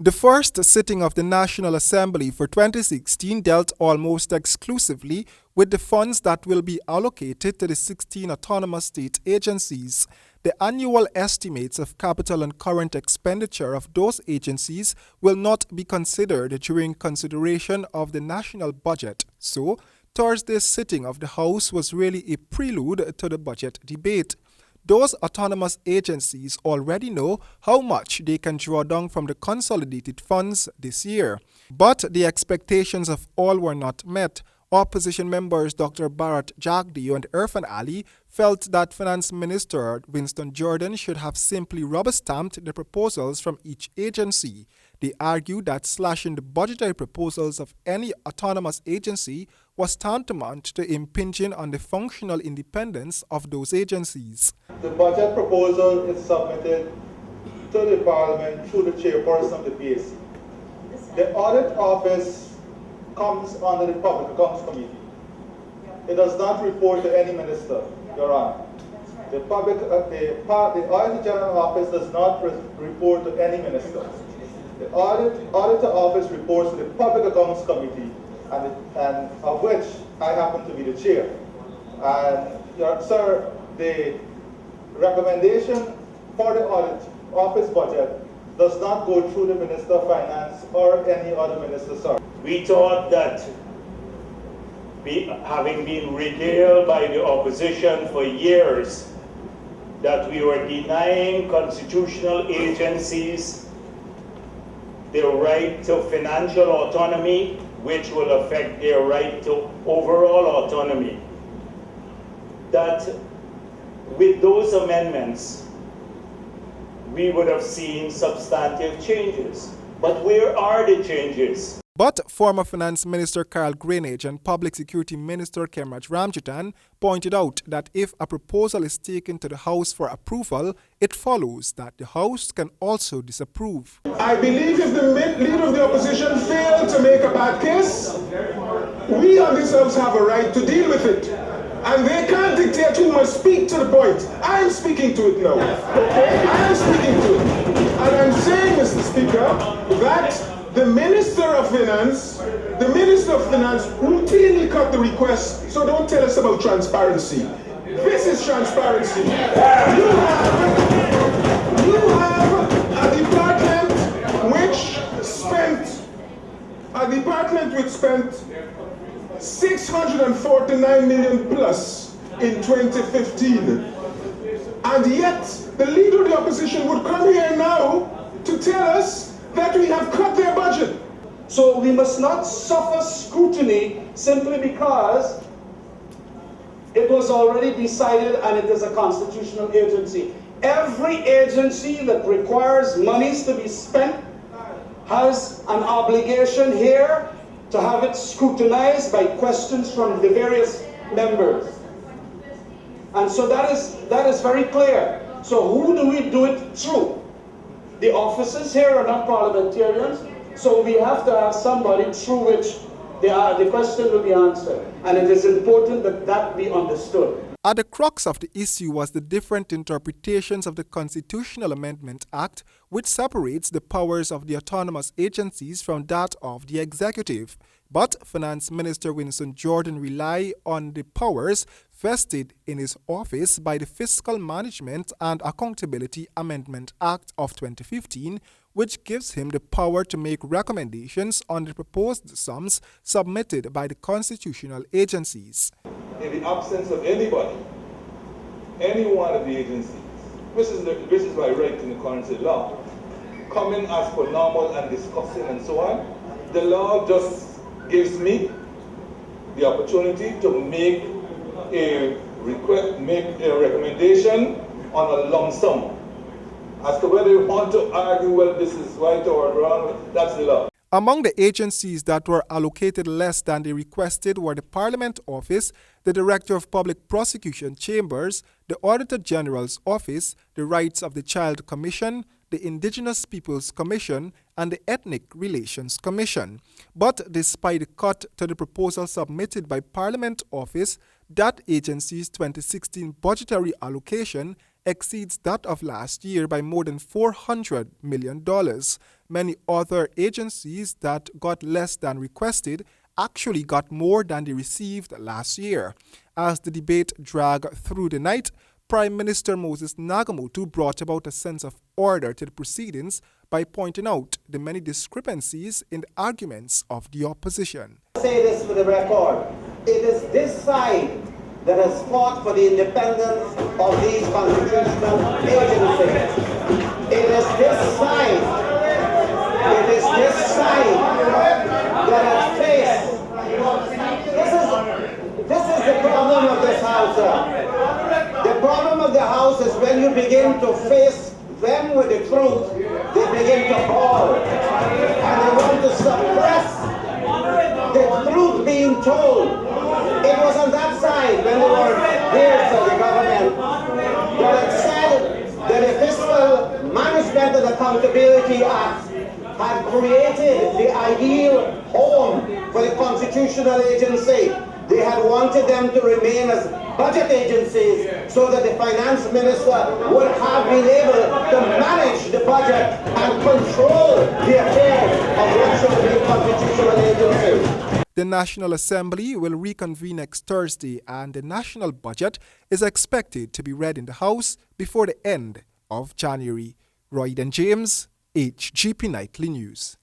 The first sitting of the National Assembly for 2016 dealt almost exclusively with the funds that will be allocated to the 16 autonomous state agencies. The annual estimates of capital and current expenditure of those agencies will not be considered during consideration of the national budget. So, Thursday's sitting of the House was really a prelude to the budget debate. Those autonomous agencies already know how much they can draw down from the consolidated funds this year. But the expectations of all were not met. Opposition members Dr. Bharat Jagdeo and Irfan Ali felt that Finance Minister Winston Jordan should have simply rubber-stamped the proposals from each agency. They argued that slashing the budgetary proposals of any autonomous agency was tantamount to impinging on the functional independence of those agencies. The budget proposal is submitted to the Parliament through the chairperson of the PAC. The Audit Office comes under the Public Accounts Committee. It does not report to any minister, Your Honor. The Auditor General Office does not report to any minister. The Auditor Office reports to the Public Accounts Committee, and of which I happen to be the chair. And, sir, the recommendation for the Audit Office budget does not go through the Minister of Finance or any other minister, sir. We thought that having been regaled by the opposition for years, that we were denying constitutional agencies the right to financial autonomy, which will affect their right to overall autonomy. That with those amendments, we would have seen substantive changes. But where are the changes? But former Finance Minister Carl Greenidge and Public Security Minister Kemraj Ramjitan pointed out that if a proposal is taken to the House for approval, it follows that the House can also disapprove. I believe if the leader of the opposition failed to make a bad case, we on this House have a right to deal with it. And they can't dictate who must speak to the point. I am speaking to it now. Okay? I am speaking to it. And I'm saying, Mr. Speaker, that the Minister of Finance routinely cut the request, so don't tell us about transparency. This is transparency. You have a department which spent 649 million plus in 2015. And yet, the leader of the opposition would come here now to tell us that we have cut their budget. So we must not suffer scrutiny simply because it was already decided and it is a constitutional agency. Every agency that requires monies to be spent has an obligation here to have it scrutinized by questions from the various members. And so that is very clear. So who do we do it through? The officers here are not parliamentarians, so we have to have somebody through which the question will be answered. And it is important that that be understood. At the crux of the issue was the different interpretations of the Constitutional Amendment Act, which separates the powers of the autonomous agencies from that of the executive. But Finance Minister Winston Jordan relied on the powers vested in his office by the Fiscal Management and Accountability Amendment Act of 2015, which gives him the power to make recommendations on the proposed sums submitted by the constitutional agencies. In the absence of anybody, any one of the agencies, which is by right in the currency law, coming as per normal and discussing and so on, the law just gives me the opportunity to make a recommendation on a lump sum. As to whether you want to argue, well, this is right or wrong, that's the law. Among the agencies that were allocated less than they requested were the Parliament Office, the Director of Public Prosecution Chambers, the Auditor General's Office, the Rights of the Child Commission, the Indigenous Peoples Commission, and the Ethnic Relations Commission. But despite the cut to the proposal submitted by Parliament Office, that agency's 2016 budgetary allocation exceeds that of last year by more than $400 million. Many other agencies that got less than requested actually got more than they received last year. As the debate dragged through the night, Prime Minister Moses Nagamootoo brought about a sense of order to the proceedings by pointing out the many discrepancies in the arguments of the opposition. Say this for the record. It is this side that has fought for the independence of these constitutional agencies. It is this side. It is this side that has faced. This is the problem of this House, sir. The problem of the House is when you begin to face them with the truth, they begin to bawl. And they want to suppress the truth being told. It was on that side when they were here for the government that it said that the Fiscal Management and Accountability Act had created the ideal home for the constitutional agency. They had wanted them to remain as budget agencies so that the finance minister would have been able to manage the budget and control the affairs of what should be a constitutional agency. The National Assembly will reconvene next Thursday, and the national budget is expected to be read in the House before the end of January. Royden James, HGP Nightly News.